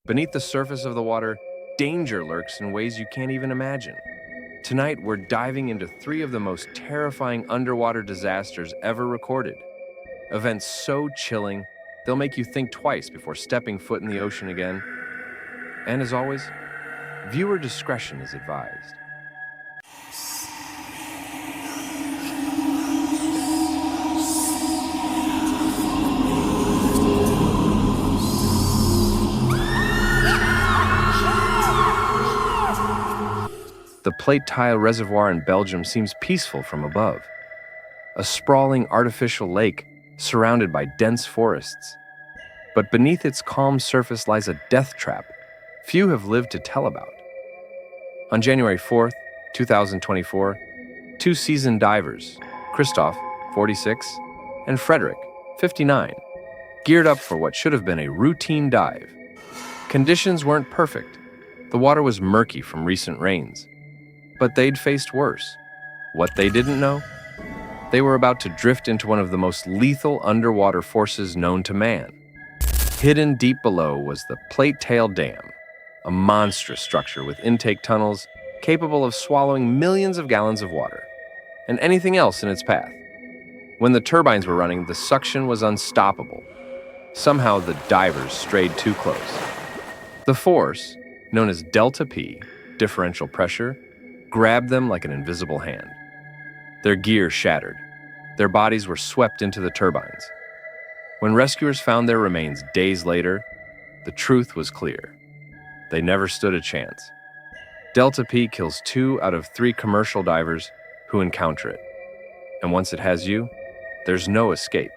Beneath the surface of the water, danger lurks in ways you can't even imagine. Tonight, we're diving into three of the most terrifying underwater disasters ever recorded. Events so chilling, they'll make you think twice before stepping foot in the ocean again. And as always, viewer discretion is advised. The plate tile reservoir in Belgium seems peaceful from above. A sprawling artificial lake surrounded by dense forests. But beneath its calm surface lies a death trap few have lived to tell about. On January 4th, 2024, two seasoned divers, Christoph, 46, and Frederick, 59, geared up for what should have been a routine dive. Conditions weren't perfect. The water was murky from recent rains. But they'd faced worse. What they didn't know? They were about to drift into one of the most lethal underwater forces known to man. Hidden deep below was the Plate Tail Dam, a monstrous structure with intake tunnels capable of swallowing millions of gallons of water, and anything else in its path. When the turbines were running, the suction was unstoppable. Somehow the divers strayed too close. The force, known as delta P, differential pressure, grabbed them like an invisible hand. Their gear shattered. Their bodies were swept into the turbines. When rescuers found their remains days later, the truth was clear. They never stood a chance. Delta P kills 2 out of 3 commercial divers who encounter it. And once it has you, there's no escape.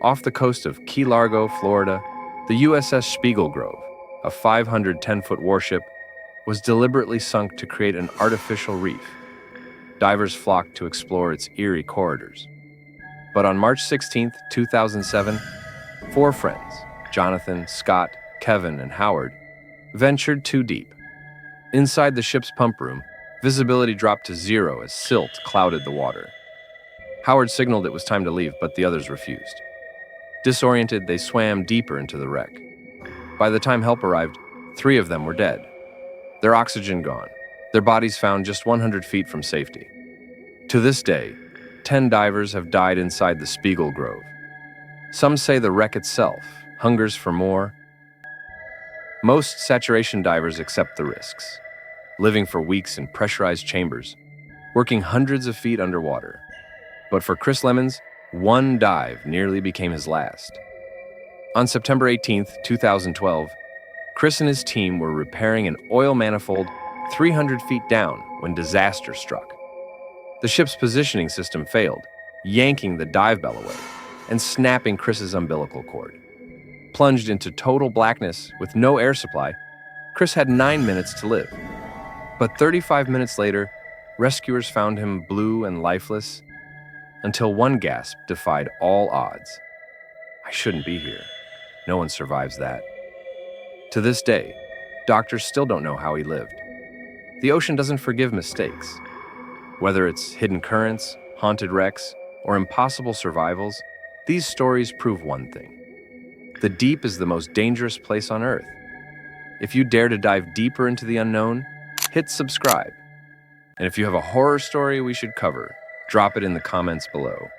Off the coast of Key Largo, Florida, the USS Spiegel Grove, a 510-foot warship, was deliberately sunk to create an artificial reef. Divers flocked to explore its eerie corridors. But on March 16, 2007, 4 friends, Jonathan, Scott, Kevin, and Howard, ventured too deep. Inside the ship's pump room, visibility dropped to 0 as silt clouded the water. Howard signaled it was time to leave, but the others refused. Disoriented, they swam deeper into the wreck. By the time help arrived, 3 of them were dead. Their oxygen gone, their bodies found just 100 feet from safety. To this day, 10 divers have died inside the Spiegel Grove. Some say the wreck itself hungers for more. Most saturation divers accept the risks, living for weeks in pressurized chambers, working hundreds of feet underwater. But for Chris Lemons, one dive nearly became his last. On September 18, 2012, Chris and his team were repairing an oil manifold 300 feet down when disaster struck. The ship's positioning system failed, yanking the dive bell away and snapping Chris's umbilical cord. Plunged into total blackness with no air supply, Chris had 9 minutes to live. But 35 minutes later, rescuers found him blue and lifeless, until one gasp defied all odds. "I shouldn't be here. No one survives that." To this day, doctors still don't know how he lived. The ocean doesn't forgive mistakes. Whether it's hidden currents, haunted wrecks, or impossible survivals, these stories prove one thing. The deep is the most dangerous place on Earth. If you dare to dive deeper into the unknown, hit subscribe. And if you have a horror story we should cover, drop it in the comments below.